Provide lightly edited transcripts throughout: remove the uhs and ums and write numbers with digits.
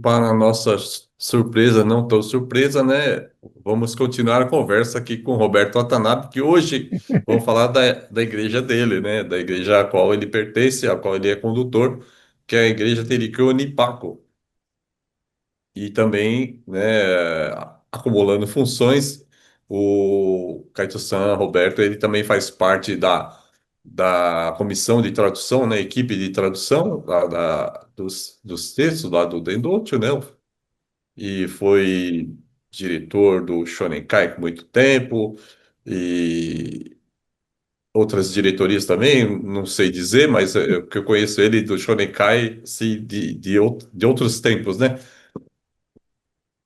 para a nossa surpresa, não tão surpresa, né? Vamos continuar a conversa aqui com o Roberto Watanabe, que hoje vamos falar da igreja dele, né? Da igreja a qual ele pertence, a qual ele é condutor, que é a Igreja Tericão Unipaco. E também, né, acumulando funções, o Caio-san Roberto, ele também faz parte da comissão de tradução, né, equipe de tradução dos textos lá do Dendotio, né, e foi diretor do Shonen Kai por muito tempo, e outras diretorias também, não sei dizer, mas que eu conheço ele do Shonen Kai, assim, de outros tempos, né?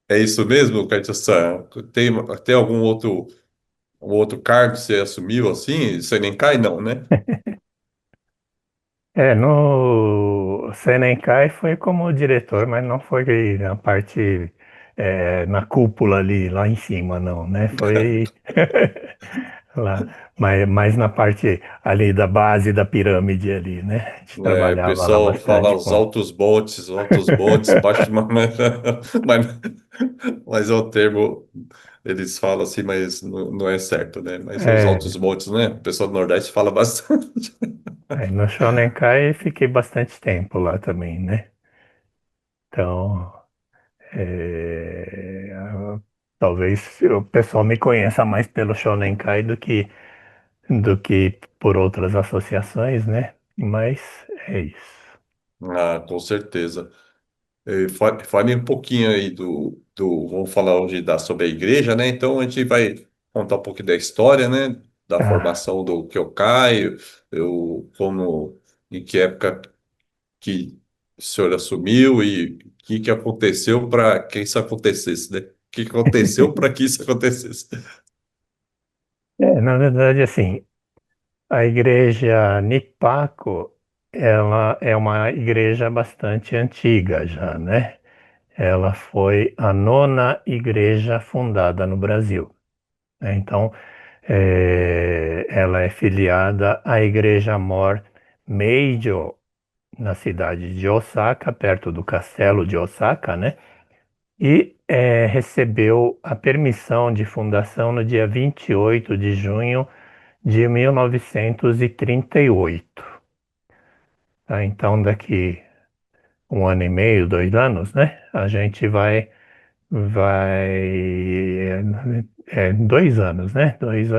É isso mesmo, Katia-san? Tem algum um outro cargo que você assumiu assim? Você nem cai, não, né? No Senenkai foi como diretor, mas não foi na parte, na cúpula ali, lá em cima, não, né? Foi lá, mas mais na parte ali da base da pirâmide ali, né? A gente É, o trabalhava lá pessoal fala bastante os com... altos montes, baixos, mas, mas é o termo, eles falam assim, mas não é certo, né? Mas os altos É, montes, né? O pessoal do Nordeste fala bastante. no Shonenkai fiquei bastante tempo lá também, né? Então, talvez o pessoal me conheça mais pelo Shonenkai do que por outras associações, né? Mas é isso. Ah, com certeza. Fale um pouquinho aí vamos falar hoje sobre a igreja, né? Então a gente vai contar um pouquinho da história, né? Da Ah, formação do Kyokai, em que época que o senhor assumiu e o que aconteceu para que isso acontecesse, né? O que aconteceu para que isso acontecesse? na verdade, assim, a igreja Nipako, ela é uma igreja bastante antiga já, né? Ela foi a nona igreja fundada no Brasil, né? Então, ela é filiada à Igreja Mor Meijo, na cidade de Osaka, perto do castelo de Osaka, né? E recebeu a permissão de fundação no dia 28 de junho de 1938. Tá? Então, daqui um ano e meio, 2 anos, né? A gente vai, 2 anos, né? 2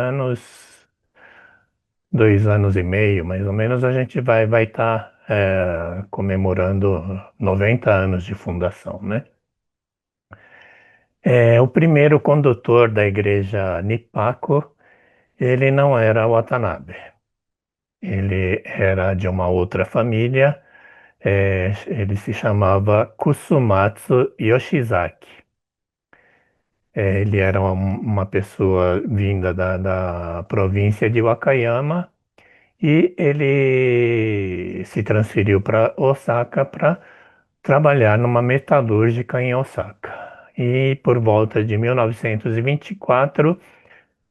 anos e meio, mais ou menos, a gente vai estar comemorando 90 anos de fundação, né? O primeiro condutor da igreja Nipako, ele não era Watanabe. Ele era de uma outra família, ele se chamava Kusumatsu Yoshizaki. Ele era uma pessoa vinda da província de Wakayama e ele se transferiu para Osaka para trabalhar numa metalúrgica em Osaka. E por volta de 1924,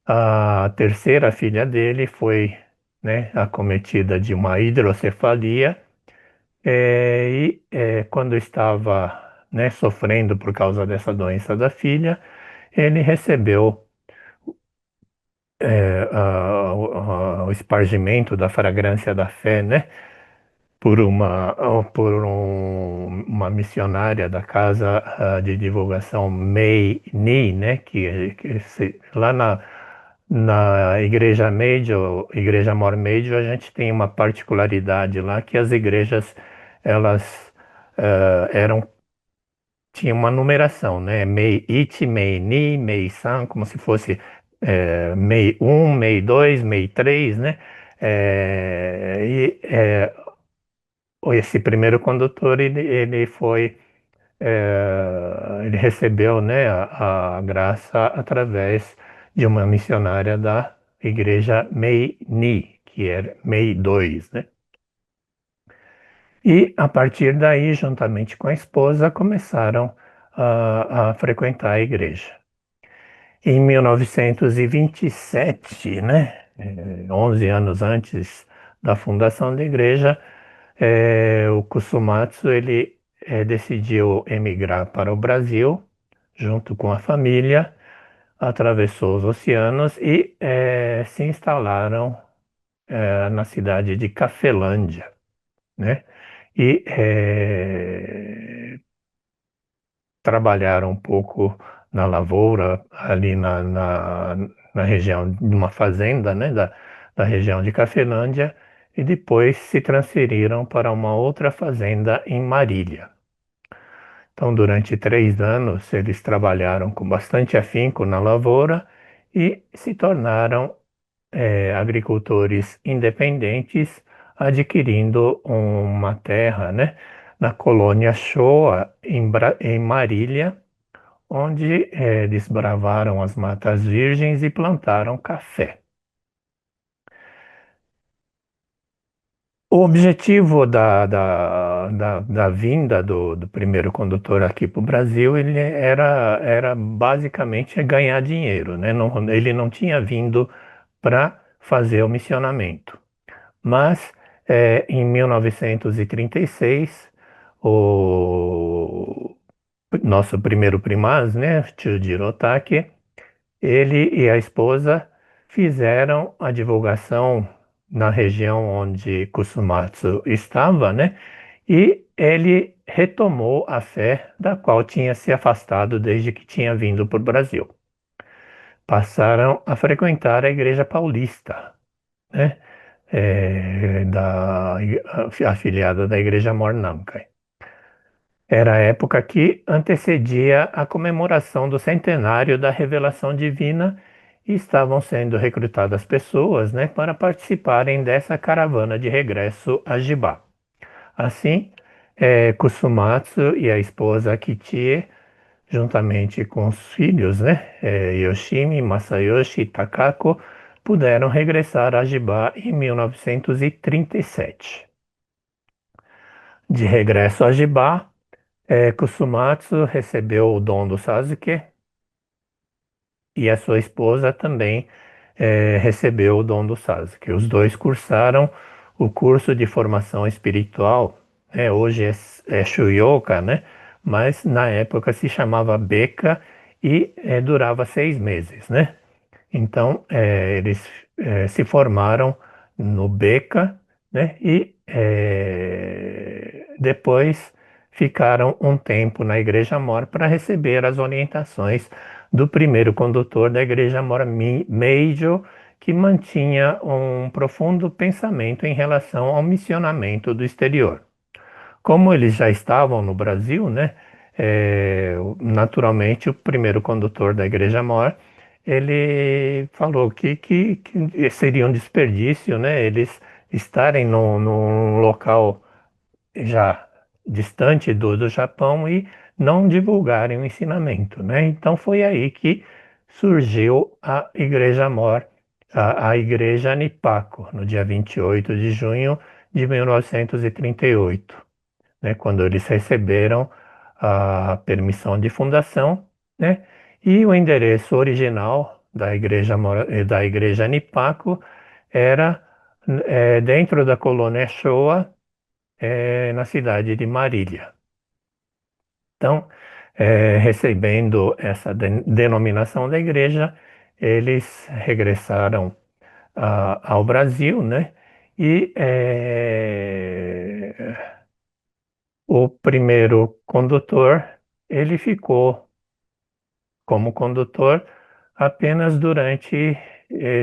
a terceira filha dele foi, né, acometida de uma hidrocefalia, quando estava, né, sofrendo por causa dessa doença da filha, ele recebeu o espargimento da fragrância da fé, né, por uma missionária da casa de divulgação Mei Ni, né, lá na Igreja Major, Igreja Mor Major, a gente tem uma particularidade lá que as igrejas elas eram tinha uma numeração, né? Mei Ichi, Mei Ni, Mei San, como se fosse Mei 1, Mei 2, Mei 3, né? Esse primeiro condutor, ele recebeu, né, a graça através de uma missionária da igreja Mei Ni, que é Mei 2, né? E a partir daí, juntamente com a esposa, começaram a frequentar a igreja. Em 1927, né, 11 anos antes da fundação da igreja, o Kusumatsu decidiu emigrar para o Brasil, junto com a família, atravessou os oceanos e se instalaram na cidade de Cafelândia, né? E trabalharam um pouco na lavoura, ali na região, numa fazenda, né, da região de Cafelândia, e depois se transferiram para uma outra fazenda em Marília. Então, durante 3 anos, eles trabalharam com bastante afinco na lavoura e se tornaram agricultores independentes, adquirindo uma terra, né, na colônia Shoa, em Marília, onde desbravaram as matas virgens e plantaram café. O objetivo da vinda do primeiro condutor aqui para o Brasil, ele era basicamente ganhar dinheiro, né? Ele não tinha vindo para fazer o missionamento. Mas, em 1936, o nosso primeiro primaz, né, Chujiro Otake, ele e a esposa fizeram a divulgação na região onde Kusumatsu estava, né? E ele retomou a fé da qual tinha se afastado desde que tinha vindo para o Brasil. Passaram a frequentar a Igreja Paulista, né? Afiliada da Igreja Mor Namkai. Era a época que antecedia a comemoração do centenário da revelação divina e estavam sendo recrutadas pessoas, né, para participarem dessa caravana de regresso a Jibá. Assim, Kusumatsu e a esposa Kichie, juntamente com os filhos, né, Yoshimi, Masayoshi e Takako, puderam regressar a Jibá em 1937. De regresso a Jibá, Kusumatsu recebeu o dom do Sasuke e a sua esposa também recebeu o dom do Sasuke. Os dois cursaram o curso de formação espiritual, hoje é Shuyoka, né? Mas na época se chamava Beka e durava 6 meses, né? Então, eles se formaram no Beca, né? E depois ficaram um tempo na Igreja Mor para receber as orientações do primeiro condutor da Igreja Mor Meijo, que mantinha um profundo pensamento em relação ao missionamento do exterior. Como eles já estavam no Brasil, né? Naturalmente, o primeiro condutor da Igreja Mor, ele falou que seria um desperdício, né? Eles estarem num local já distante do Japão e não divulgarem o ensinamento, né? Então foi aí que surgiu a Igreja Mor, a Igreja Nipako, no dia 28 de junho de 1938, né? Quando eles receberam a permissão de fundação, né? E o endereço original da Igreja Nipako era dentro da colônia Showa, na cidade de Marília. Então, recebendo essa denominação da igreja, eles regressaram ao Brasil, né? E o primeiro condutor, ele ficou como condutor apenas durante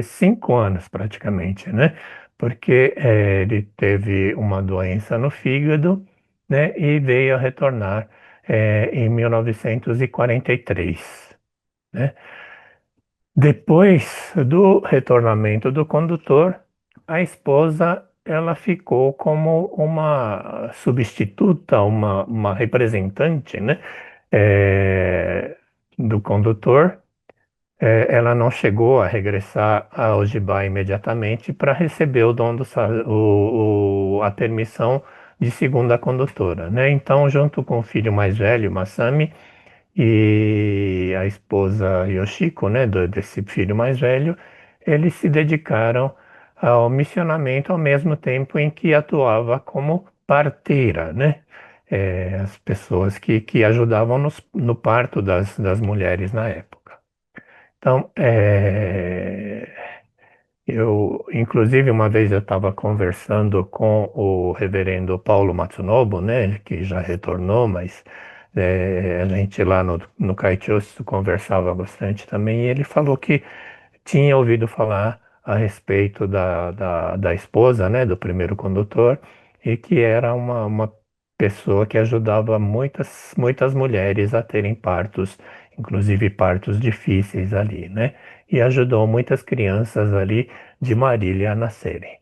5 anos, praticamente, né? Porque ele teve uma doença no fígado, né? E veio a retornar em 1943, né? Depois do retornamento do condutor, a esposa ela ficou como uma substituta, uma representante, né? Do condutor. Ela não chegou a regressar a Ojibá imediatamente para receber o dom a permissão de segunda condutora, né? Então, junto com o filho mais velho, Masami, e a esposa Yoshiko, né, desse filho mais velho, eles se dedicaram ao missionamento ao mesmo tempo em que atuava como parteira, né? as pessoas que ajudavam no parto das mulheres na época. Então, inclusive, uma vez eu estava conversando com o reverendo Paulo Matsunobu, né, que já retornou, mas a gente lá no Kaichousu conversava bastante também, e ele falou que tinha ouvido falar a respeito da esposa, né, do primeiro condutor, e que era uma pessoa que ajudava muitas mulheres a terem partos, inclusive partos difíceis ali, né? E ajudou muitas crianças ali de Marília a nascerem.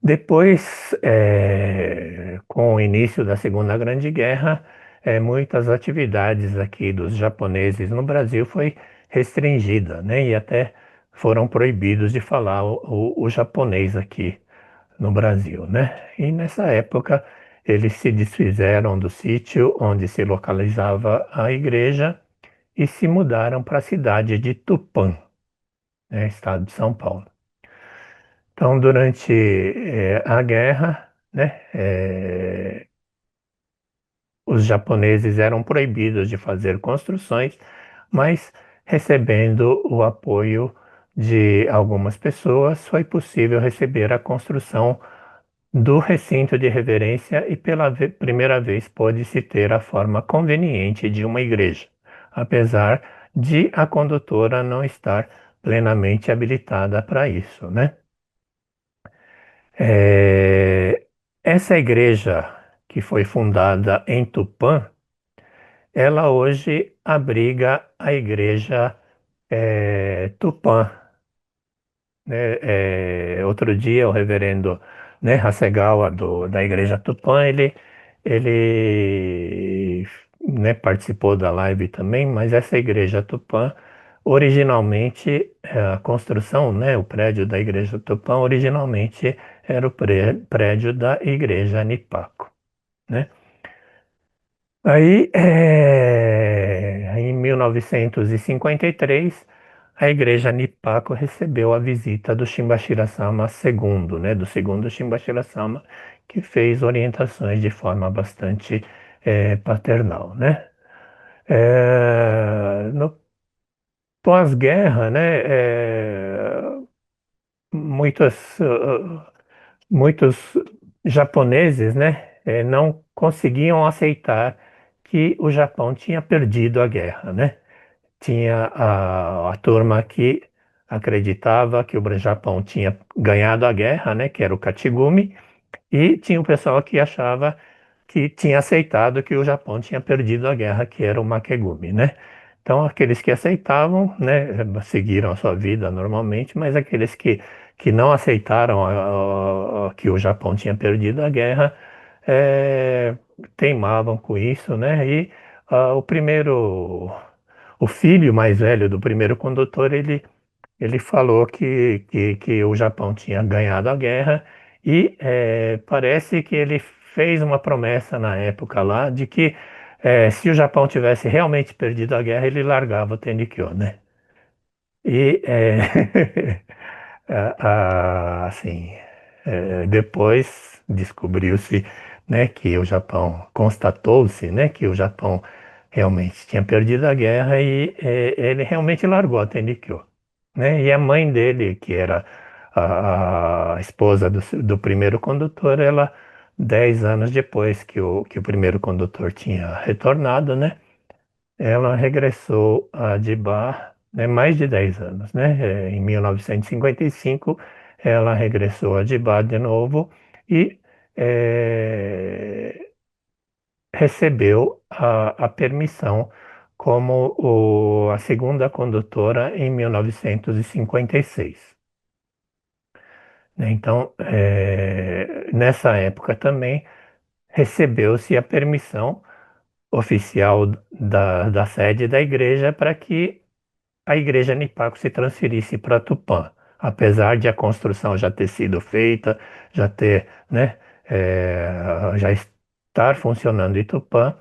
Depois, com o início da Segunda Grande Guerra, muitas atividades aqui dos japoneses no Brasil foi restringida, né? E até foram proibidos de falar o japonês aqui no Brasil, né? E nessa época eles se desfizeram do sítio onde se localizava a igreja e se mudaram para a cidade de Tupã, né, estado de São Paulo. Então, durante a guerra, né, os japoneses eram proibidos de fazer construções, mas recebendo o apoio de algumas pessoas, foi possível receber a construção do recinto de reverência e pela primeira vez pôde-se ter a forma conveniente de uma igreja, apesar de a condutora não estar plenamente habilitada para isso, né? É, essa igreja que foi fundada em Tupã, ela hoje abriga a igreja Tupã, né? Outro dia o reverendo, né, Hasegawa da igreja Tupã, ele, né, participou da live também, mas essa igreja Tupã, originalmente, a construção, né, o prédio da igreja Tupã, originalmente era o prédio da igreja Nipaco, né? Aí, em 1953, a igreja Nipaco recebeu a visita do Shimbashira-sama II, né, do segundo Shimbashira-sama, que fez orientações de forma bastante paternal, né? No pós-guerra, né, muitos japoneses, né, não conseguiam aceitar que o Japão tinha perdido a guerra, né? Tinha a turma que acreditava que o Japão tinha ganhado a guerra, né, que era o Kachigumi, e tinha o pessoal que achava que tinha aceitado que o Japão tinha perdido a guerra, que era o Makegumi, né? Então, aqueles que aceitavam, né, seguiram a sua vida normalmente, mas aqueles que não aceitaram que o Japão tinha perdido a guerra, eh, teimavam com isso, né? E o filho mais velho do primeiro condutor, ele falou que o Japão tinha ganhado a guerra e parece que ele fez uma promessa na época lá de que se o Japão tivesse realmente perdido a guerra, ele largava o Tenrikyo, né? E assim, depois descobriu-se, né, que o Japão, constatou-se, né, que o Japão realmente tinha perdido a guerra e ele realmente largou a Tenrikyo, né? E a mãe dele, que era a esposa do primeiro condutor, ela 10 anos depois que o primeiro condutor tinha retornado, né? Ela regressou a Dibá, né, mais de 10 anos, né? Em 1955, ela regressou a Dibá de novo e eh, recebeu a permissão como a segunda condutora em 1956, né? Então, nessa época também recebeu-se a permissão oficial da sede da igreja para que a igreja Nipaco se transferisse para Tupã, apesar de a construção já ter sido feita, já ter, né, já estar funcionando em Tupã,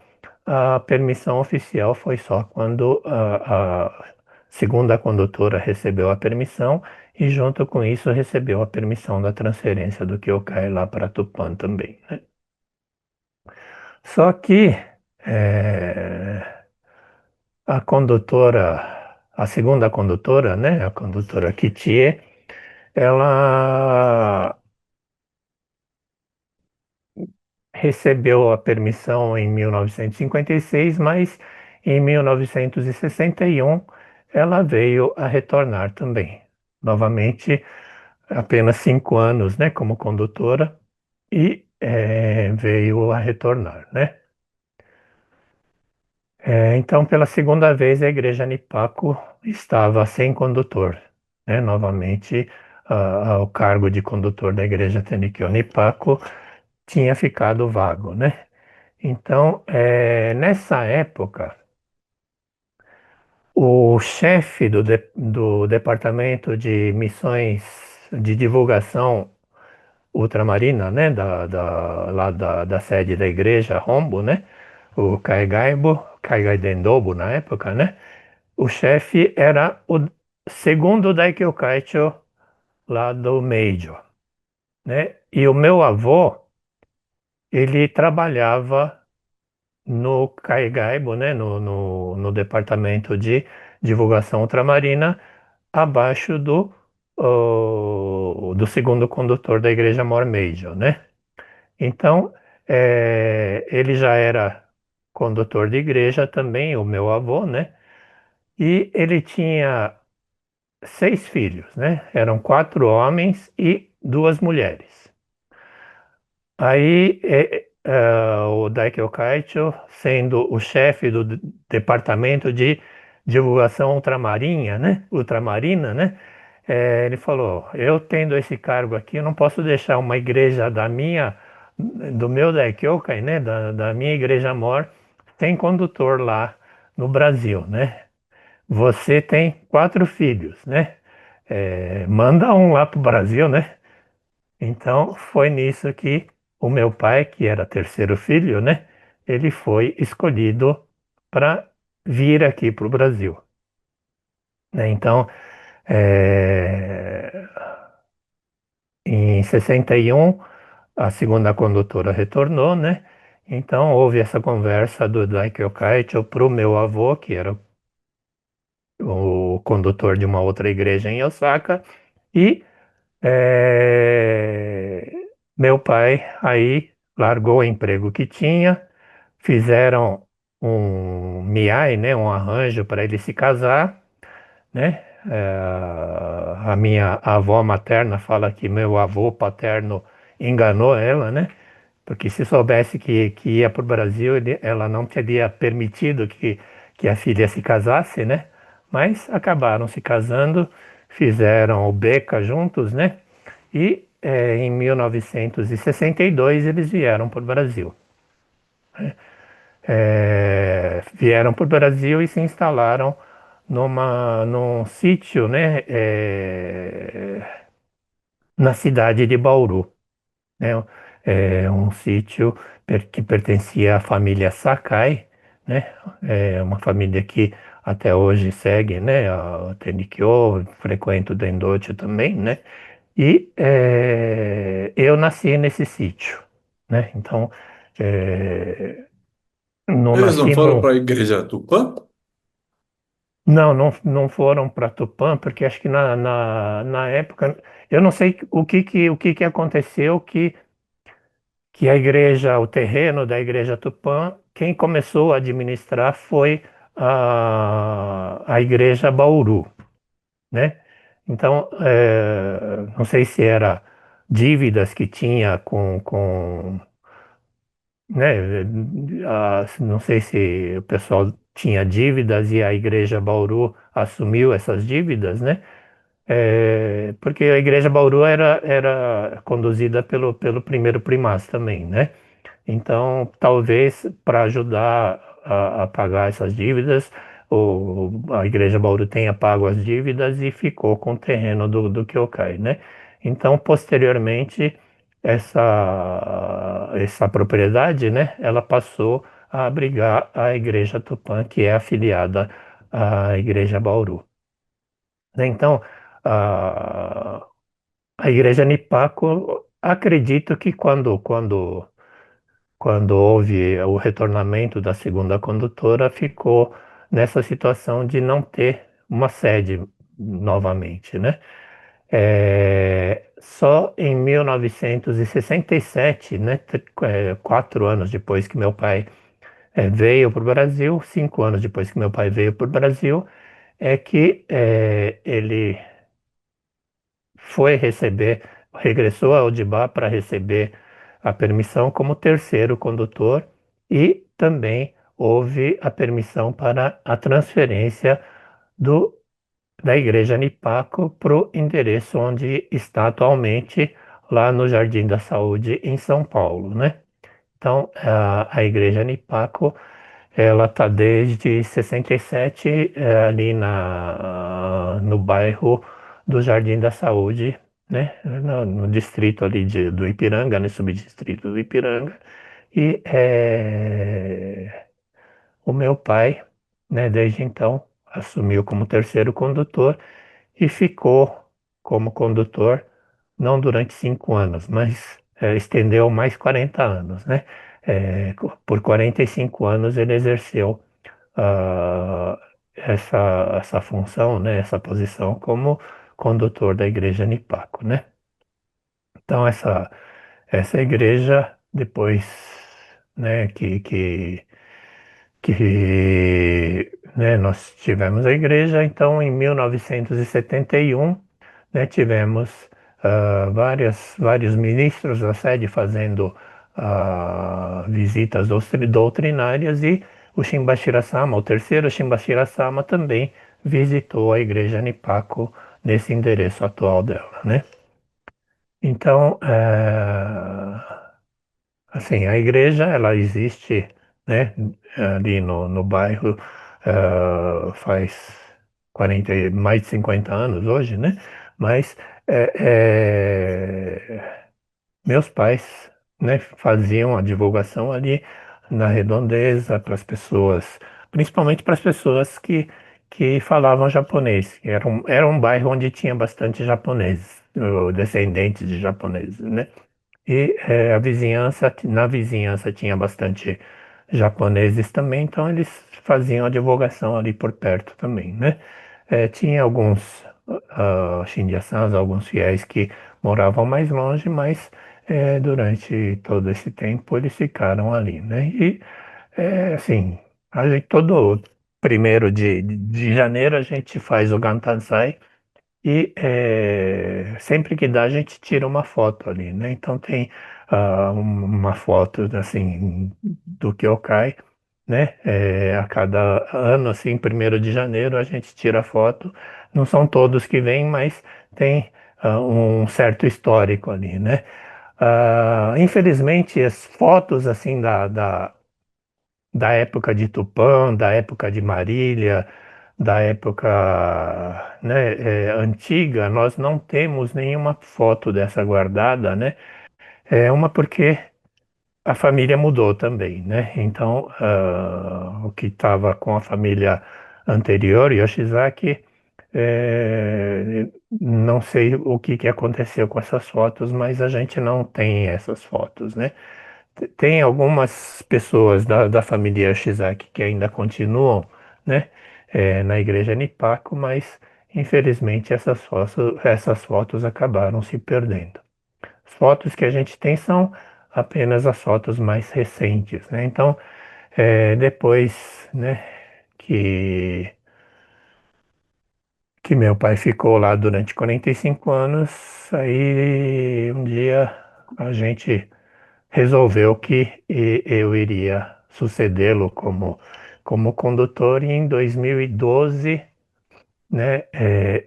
a permissão oficial foi só quando a segunda condutora recebeu a permissão e junto com isso recebeu a permissão da transferência do Kyokai lá para Tupã também, né? Só que eh, a condutora, a segunda condutora, né, a condutora Kitty, ela recebeu a permissão em 1956, mas em 1961 ela veio a retornar também. Novamente, apenas 5 anos, né, como condutora e veio a retornar, né? Então, pela segunda vez, a Igreja Nipaco estava sem condutor, né? Novamente, o cargo de condutor da Igreja Tenikyo Nipaco tinha ficado vago, né? Então, nessa época, o chefe do Departamento de Missões de Divulgação Ultramarina, né, lá da sede da igreja Rombo, né, o Kaigai Dendobo na época, né, o chefe era o segundo Daikyo Kaicho lá do Meijo, né, e o meu avô, ele trabalhava no Kaigaibo, né, no departamento de divulgação ultramarina, abaixo do segundo condutor da igreja Mor Meijo, né? Então, ele já era condutor de igreja também, o meu avô, né? E ele tinha 6 filhos, né? Eram 4 homens e 2 mulheres. Aí, o Daikyo Kaicho, sendo o chefe do departamento de divulgação ultramarina, né? Ele falou: eu tendo esse cargo aqui, eu não posso deixar uma igreja do meu Daikyokai, né? Da minha igreja mor, sem condutor lá no Brasil, né? Você tem 4 filhos, né? Manda um lá para o Brasil, né? Então, foi nisso que o meu pai, que era terceiro filho, né? Ele foi escolhido para vir aqui para o Brasil, né? Então, eh, em 61, a segunda condutora retornou, né? Então, houve essa conversa do Daikyo Kaicho para o meu avô, que era o condutor de uma outra igreja em Osaka, e É, meu pai aí largou o emprego que tinha, fizeram um miai, né, um arranjo para ele se casar, né? A minha avó materna fala que meu avô paterno enganou ela, né? Porque se soubesse que ia para o Brasil, ela não teria permitido que a filha se casasse, né? Mas acabaram se casando, fizeram o Beca juntos, né? E em 1962 eles vieram para o Brasil. Vieram para o Brasil e se instalaram num sítio, né? Na cidade de Bauru, né? Um sítio que pertencia à família Sakai, né? É uma família que até hoje segue, né? A Tenikyo, frequenta o Dendocho também, né? E eu nasci nesse sítio, né? Então, não Eles não nasci foram no... para a igreja Tupã? Não foram para Tupã, porque acho que na época, eu não sei o que aconteceu que a igreja, o terreno da igreja Tupã, quem começou a administrar foi a igreja Bauru, né? Então, não sei se era dívidas que tinha né? Não sei se o pessoal tinha dívidas e a igreja Bauru assumiu essas dívidas, né? Porque a igreja Bauru era conduzida pelo primeiro primaz também, né? Então, talvez para ajudar a pagar essas dívidas, a Igreja Bauru tenha pago as dívidas e ficou com o terreno do Kyokai, né? Então, posteriormente, essa propriedade, né, ela passou a abrigar a Igreja Tupã, que é afiliada à Igreja Bauru, né? Então, a, a Igreja Nipaco, acredito que quando quando houve o retornamento da segunda condutora, ficou nessa situação de não ter uma sede novamente, né? Só em 1967, né, 4 anos depois que meu pai veio para o Brasil, 5 anos depois que meu pai veio para o Brasil, é que ele foi receber, regressou a Odibá para receber a permissão como terceiro condutor e também houve a permissão para a transferência do, da Igreja Nipaco para o endereço onde está atualmente, lá no Jardim da Saúde, em São Paulo, né? Então, a Igreja Nipaco ela está desde 67 ali no bairro do Jardim da Saúde, né? No distrito ali do Ipiranga, né? Subdistrito do Ipiranga. E o meu pai, né? Desde então, assumiu como terceiro condutor e ficou como condutor não durante 5 anos, mas estendeu mais 40 anos, né? Por 45 anos ele exerceu ah, essa função, né, essa posição como condutor da igreja Nipaco, né? Então essa igreja depois, né, que nós tivemos a igreja, então em 1971, né, tivemos vários ministros da sede fazendo visitas doutrinárias e o Shimbashira Sama, o terceiro Shimbashira Sama, também visitou a igreja Nipaco nesse endereço atual dela, né? Então, assim, a igreja, ela existe, né, ali no bairro, faz mais de 50 anos hoje, né? Mas é, meus pais, né, faziam a divulgação ali na redondeza para as pessoas, principalmente para as pessoas que falavam japonês. Era um bairro onde tinha bastante japoneses, ou descendentes de japoneses, né? E na vizinhança tinha bastante japoneses também, então eles faziam a divulgação ali por perto também, né? Tinha alguns shindia-sans, alguns fiéis que moravam mais longe, mas durante todo esse tempo eles ficaram ali, né? E assim, a gente, todo 1º de janeiro a gente faz o Gantansai, e sempre que dá, a gente tira uma foto ali, né? Então tem uma foto assim do Kyokai, né? A cada ano, assim, 1º de janeiro, a gente tira foto. Não são todos que vêm, mas tem um certo histórico ali, né? Infelizmente, as fotos assim da época de Tupã, da época de Marília, da época, né, antiga, nós não temos nenhuma foto dessa guardada, né? Uma porque a família mudou também, né? Então, o que estava com a família anterior, Yoshizaki, não sei o que aconteceu com essas fotos, mas a gente não tem essas fotos, né? Tem algumas pessoas da família Yoshizaki que ainda continuam, né, na igreja Nipaco, mas infelizmente essas fotos acabaram se perdendo. As fotos que a gente tem são apenas as fotos mais recentes, né? Então, depois, né, que, que meu pai ficou lá durante 45 anos, aí um dia a gente resolveu que eu iria sucedê-lo como condutor, e em 2012, né,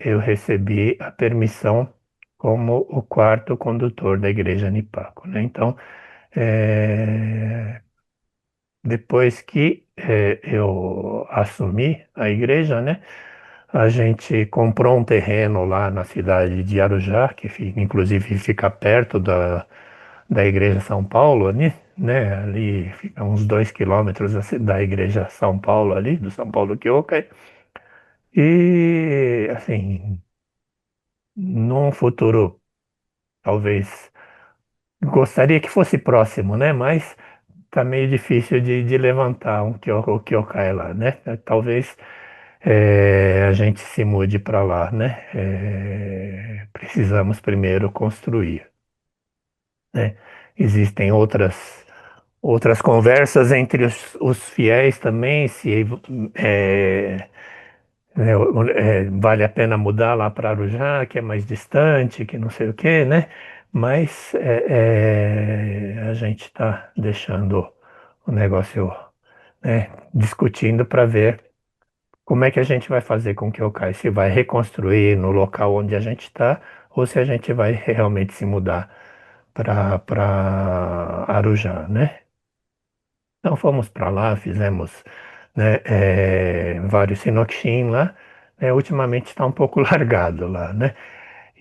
eu recebi a permissão como o quarto condutor da Igreja Nipaco, né? Então, depois que eu assumi a igreja, né, a gente comprou um terreno lá na cidade de Arujá, que inclusive fica perto da Igreja São Paulo, ali, né? Ali fica uns 2 quilômetros da Igreja São Paulo ali, do São Paulo Kyokai. E assim, num futuro talvez gostaria que fosse próximo, né? Mas tá meio difícil de levantar o Kyokai lá, né? Talvez a gente se mude para lá, né? Precisamos primeiro construir, né? Existem outras conversas entre os fiéis também, se é, vale a pena mudar lá para Arujá, que é mais distante, que não sei o quê, né? Mas a gente está deixando o negócio, né, discutindo para ver como é que a gente vai fazer com que o Cais se vai reconstruir no local onde a gente está, ou se a gente vai realmente se mudar para Arujá, né? Então fomos para lá, fizemos, né, vários Sinoxin lá, né, ultimamente está um pouco largado lá, né?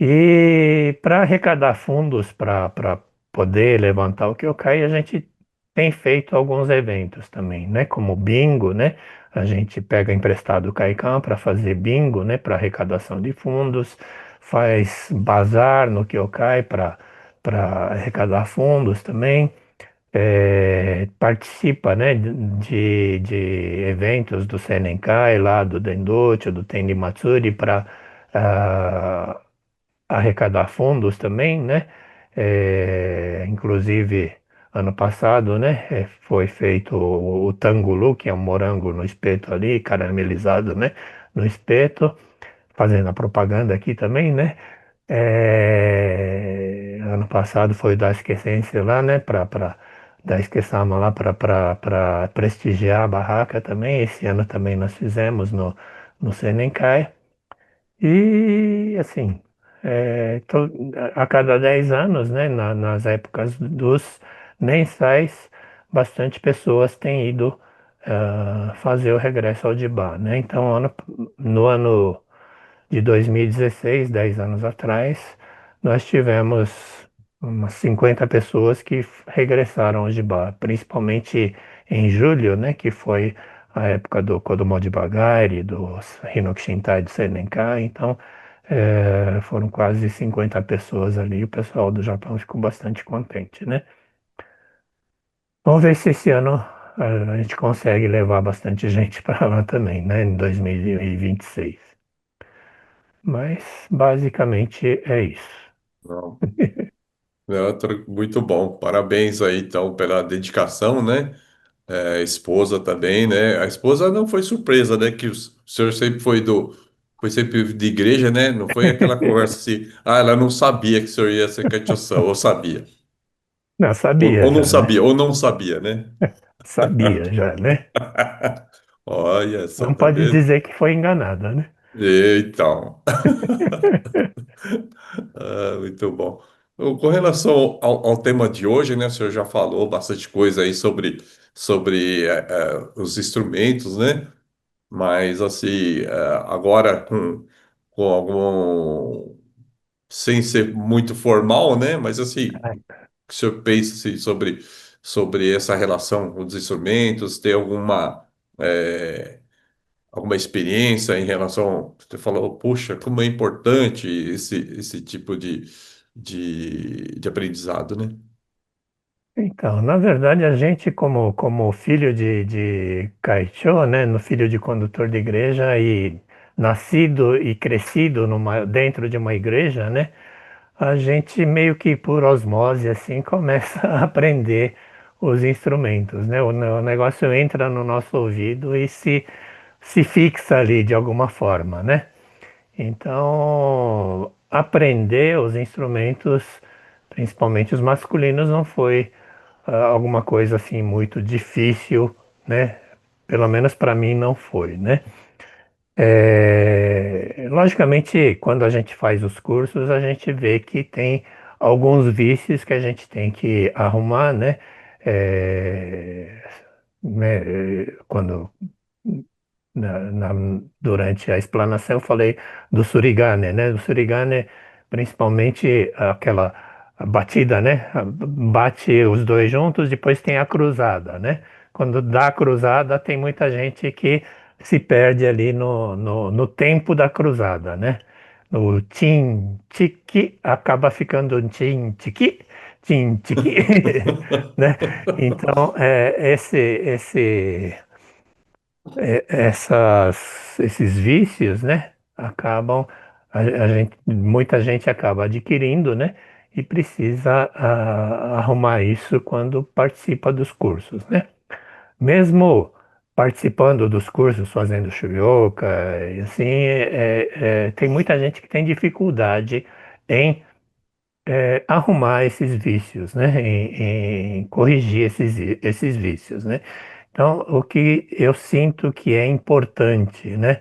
E para arrecadar fundos para poder levantar o Kyokai, a gente tem feito alguns eventos também, né? Como bingo, né? A gente pega emprestado o Kaikan para fazer bingo, né? Para arrecadação de fundos, faz bazar no Kyokai para arrecadar fundos também, participa, né, de eventos do Senenkai lá, do Dendocho, do Tendi Matsuri para arrecadar fundos também, né? Inclusive, ano passado, né, foi feito o tangulu, que é um morango no espeto ali, caramelizado, né, no espeto, fazendo a propaganda aqui também, né? Ano passado foi da Esquecência lá, né, da Esqueçama lá para prestigiar a barraca também. Esse ano também nós fizemos no Senenkai. E assim, a cada 10 anos, né, nas épocas dos mensais, bastante pessoas têm ido fazer o regresso ao Jibá, né? Então, no ano de 2016, 10 anos atrás, nós tivemos umas 50 pessoas que regressaram ao Jibá, principalmente em julho, né, que foi a época do Kodomo de Bagari, do Hinokushintai de Senenkai. Então foram quase 50 pessoas ali, e o pessoal do Japão ficou bastante contente, né? Vamos ver se esse ano a gente consegue levar bastante gente para lá também, né, em 2026. Mas basicamente é isso. Não, muito bom. Parabéns aí, então, pela dedicação, né? A esposa também, né? A esposa não foi surpresa, né? Que o senhor sempre foi sempre de igreja, né? Não foi aquela conversa assim, ela não sabia que o senhor ia ser caixoção, ou sabia. Não, Ou, sabia ou não já, né? sabia, ou não sabia, né? Sabia já, né? Olha só, Não tá pode vendo? dizer que foi enganada, né? Então. Muito bom. Com relação ao tema de hoje, né? O senhor já falou bastante coisa aí sobre os instrumentos, né? Mas assim, agora com algum sem ser muito formal, né? Mas assim, o que o senhor pensa assim, sobre essa relação com os instrumentos? Tem eh, alguma experiência em relação? Você falou, puxa, como é importante esse tipo de aprendizado, né? Então, na verdade, a gente, como filho de Kaichô, né, no filho de condutor de igreja e nascido e crescido dentro de uma igreja, né, a gente meio que por osmose assim começa a aprender os instrumentos, né? O negócio entra no nosso ouvido e se fixa ali de alguma forma, né? Então, aprender os instrumentos, principalmente os masculinos, não foi alguma coisa assim muito difícil, né? Pelo menos para mim não foi, né? Logicamente, quando a gente faz os cursos, a gente vê que tem alguns vícios que a gente tem que arrumar, né? É, quando durante a explanação eu falei do surigane, né? Do surigane, principalmente aquela batida, né? Bate os dois juntos, depois tem a cruzada, né? Quando dá a cruzada, tem muita gente que se perde ali no tempo da cruzada, né? O tim, tiqui, acaba ficando um tim, tiqui, tim, tiqui, né? Então, esses vícios, né, acabam, muita gente acaba adquirindo, né, e precisa arrumar isso quando participa dos cursos, né? Mesmo participando dos cursos, fazendo shurioka, e assim, tem muita gente que tem dificuldade em arrumar esses vícios, né? Em corrigir esses vícios, né? Então, o que eu sinto que é importante, né?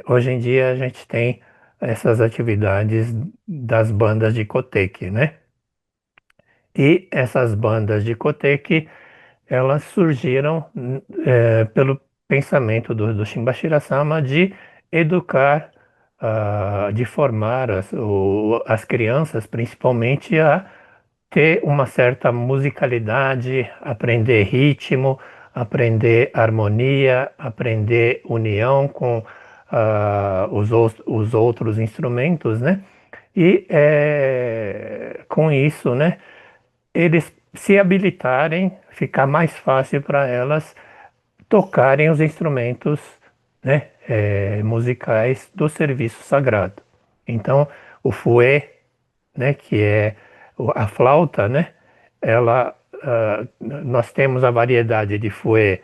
Hoje em dia a gente tem essas atividades das bandas de Koteki, né? E essas bandas de Koteki, elas surgiram pelo pensamento do Shimbashira Sama de educar, de formar as crianças, principalmente, a ter uma certa musicalidade, aprender ritmo, aprender harmonia, aprender união com os outros instrumentos, né? E com isso, né, eles se habilitarem, ficar mais fácil para elas tocarem os instrumentos, né, musicais do serviço sagrado. Então, o fouet, né, que é a flauta, né, nós temos a variedade de fouet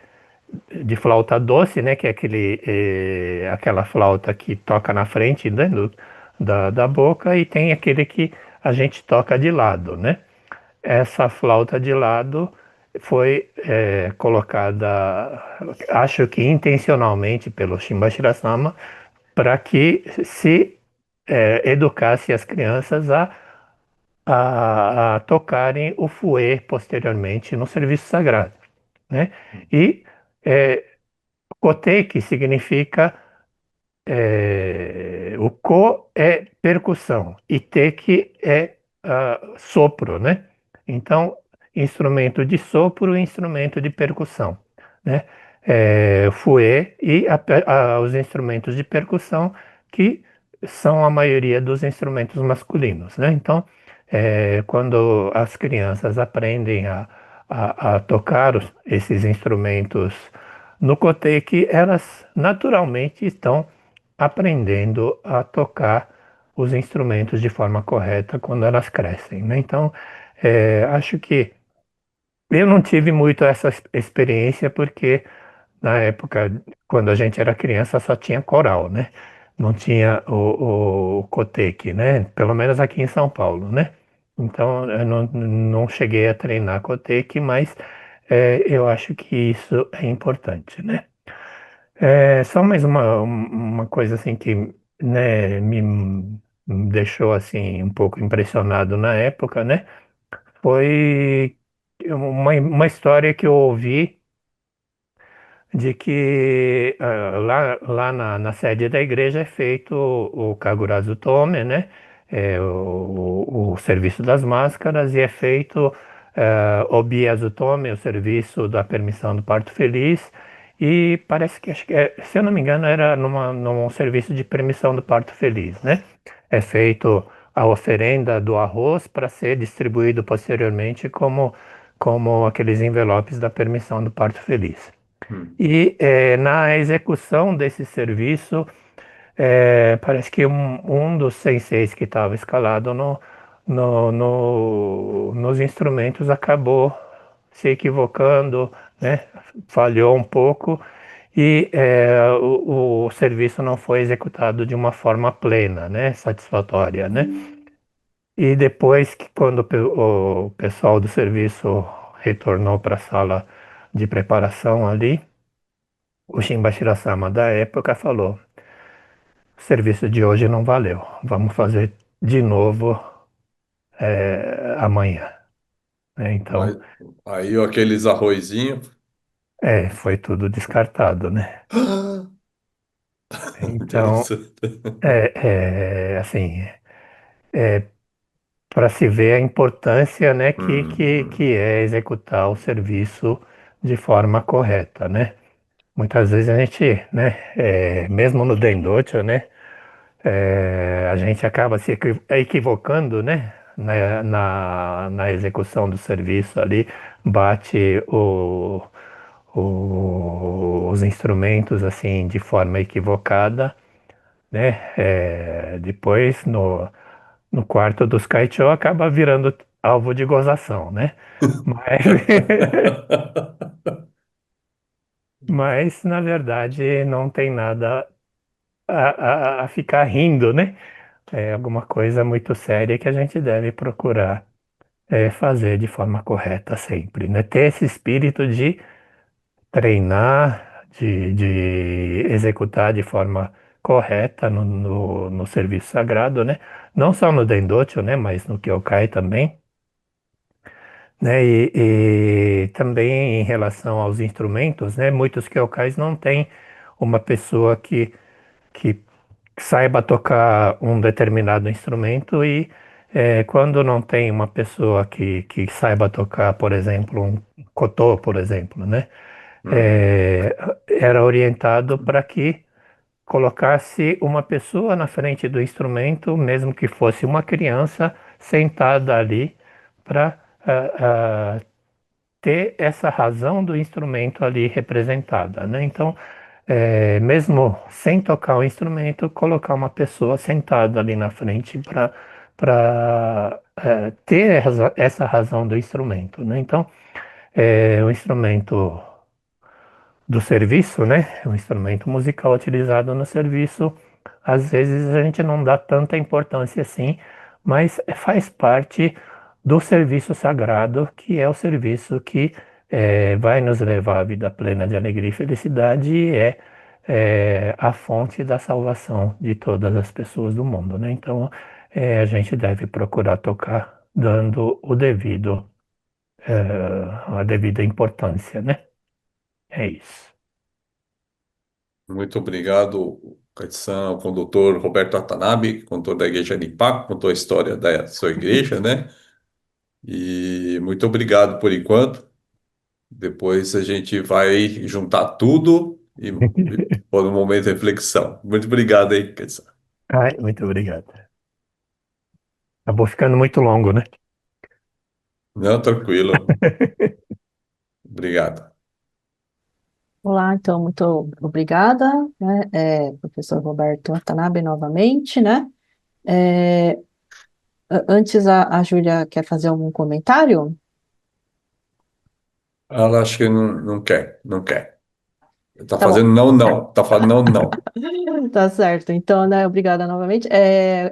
de flauta doce, né, que é aquela flauta que toca na frente, né, da boca, e tem aquele que a gente toca de lado, né? Essa flauta de lado foi colocada, acho que intencionalmente pelo Shimbashira-sama, para que se educasse as crianças a tocarem o fouet posteriormente no serviço sagrado, né? E é, kotei, que significa o ko é percussão e teki é sopro, né? Então, instrumento de sopro e instrumento de percussão, né? Fouet e os instrumentos de percussão que são a maioria dos instrumentos masculinos, né? Então, quando as crianças aprendem a tocar esses instrumentos no Cotec, elas naturalmente estão aprendendo a tocar os instrumentos de forma correta quando elas crescem, né? Então, acho que eu não tive muito essa experiência porque na época, quando a gente era criança, só tinha coral, né? Não tinha o Cotec, né? Pelo menos aqui em São Paulo, né? Então, eu não cheguei a treinar Cotec, mas eu acho que isso é importante, né? Só mais uma coisa assim que, né, me deixou assim um pouco impressionado na época, né? Foi uma história que eu ouvi de que lá na sede da igreja é feito o Kagurazu Tome, né? O serviço das máscaras, e é feito o Biazu Tome, o serviço da permissão do parto feliz, e parece que, acho que se eu não me engano, era num serviço de permissão do parto feliz, né? É feito a oferenda do arroz para ser distribuído posteriormente como aqueles envelopes da permissão do parto feliz. Hum. E na execução desse serviço, parece que um dos senseis que estava escalado nos instrumentos acabou se equivocando, né? Falhou um pouco e o serviço não foi executado de uma forma plena, né? Satisfatória, né? E depois que quando o pessoal do serviço retornou para a sala de preparação ali, o Shimbashira-sama da época falou: o serviço de hoje não valeu, vamos fazer de novo amanhã, né? Então, Aí, aí aqueles arrozinhos. foi tudo descartado, né? Então, Interessante. assim, para se ver a importância, né, que Hum. é executar o serviço de forma correta, né? Muitas vezes a gente, né, mesmo no Dendocho, né, a gente acaba se equivocando, né, na execução do serviço ali, bate os instrumentos assim de forma equivocada, né? Depois no quarto dos Kaichô acaba virando alvo de gozação, né? Mas, mas na verdade não tem nada a ficar rindo, né? É alguma coisa muito séria que a gente deve procurar fazer de forma correta sempre, né? Ter esse espírito de treinar, de executar de forma correta no serviço sagrado, né? Não só no Dendocho, né? Mas no Kyokai também, né? E também em relação aos instrumentos, né? Muitos Kyokais não têm uma pessoa que saiba tocar um determinado instrumento e quando não tem uma pessoa que saiba tocar, por exemplo, um kotô, por exemplo, né? Uhum. É, era orientado para que colocasse uma pessoa na frente do instrumento, mesmo que fosse uma criança sentada ali para ter essa razão do instrumento ali representada, né? Então, mesmo sem tocar o instrumento, colocar uma pessoa sentada ali na frente para ter essa razão do instrumento, né? Então, o instrumento do serviço, né? O instrumento musical utilizado no serviço, às vezes a gente não dá tanta importância assim, mas faz parte do serviço sagrado, que é o serviço que vai nos levar à vida plena de alegria e felicidade e é a fonte da salvação de todas as pessoas do mundo, né? Então, a gente deve procurar tocar dando a devida importância, né? É isso. Muito obrigado, Kaisan, com o doutor Roberto Watanabe, contou da Igreja Nipaco, contou a história da sua igreja, né? E muito obrigado por enquanto. Depois a gente vai juntar tudo e pôr um momento de reflexão. Muito obrigado aí, Kaisan. Ai, muito obrigado. Acabou ficando muito longo, né? Não, tranquilo. Obrigado. Olá, então, muito obrigada, né, professor Roberto Watanabe, novamente, né? É, antes, a Júlia quer fazer algum comentário? Ela acho que não quer, não quer. Tá Tá bom. fazendo não, não. Tá falando não, não. Tá certo. Então, né, obrigada novamente.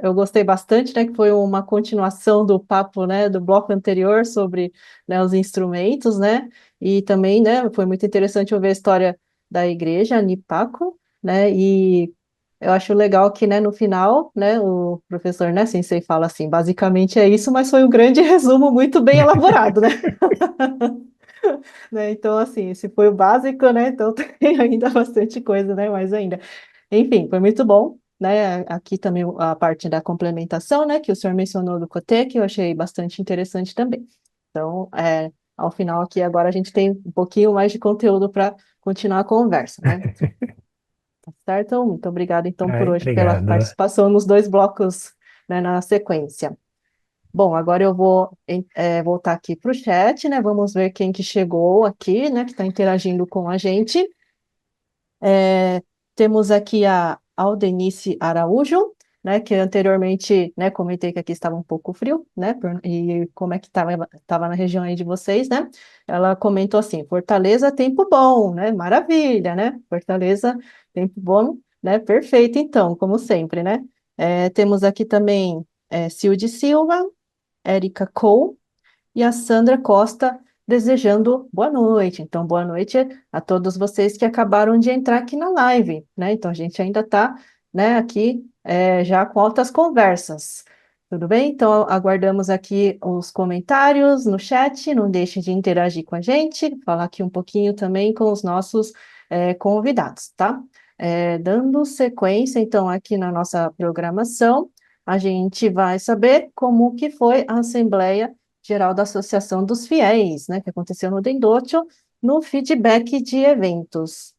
Eu gostei bastante, né, que foi uma continuação do papo, né, do bloco anterior sobre, né, os instrumentos, né, e também, né, foi muito interessante ouvir a história da igreja, Nipaco, né, e eu acho legal que, né, no final, né, o professor, né, Sensei fala assim, basicamente é isso, mas foi um grande resumo muito bem elaborado, né? Né? Então, assim, esse foi o básico, né? Então tem ainda bastante coisa, né? Mais ainda. Enfim, foi muito bom, né? Aqui também a parte da complementação, né? Que o senhor mencionou do Cotê, que eu achei bastante interessante também. Então, ao final aqui agora a gente tem um pouquinho mais de conteúdo para continuar a conversa, né? Tá certo? Muito obrigada, então, por Ai, hoje pela obrigado. participação nos dois blocos, né, na sequência. Bom, agora eu vou voltar aqui para o chat, né? Vamos ver quem que chegou aqui, né? Que está interagindo com a gente. É, temos aqui a Aldenice Araújo, né? Que anteriormente, né? Comentei que aqui estava um pouco frio, né? E como é que estava na região aí de vocês, né? Ela comentou assim: Fortaleza, tempo bom, né? Maravilha, né? Fortaleza, tempo bom, né? Perfeito, então, como sempre, né? Temos aqui também Cilde Silva. Érica Cole e a Sandra Costa desejando boa noite. Então, boa noite a todos vocês que acabaram de entrar aqui na live, né? Então, a gente ainda está, né, aqui já com altas conversas. Tudo bem? Então, aguardamos aqui os comentários no chat. Não deixe de interagir com a gente, falar aqui um pouquinho também com os nossos convidados, tá? Dando sequência, então, aqui na nossa programação, a gente vai saber como que foi a Assembleia Geral da Associação dos Fiéis, né, que aconteceu no Dendocho, no feedback de eventos.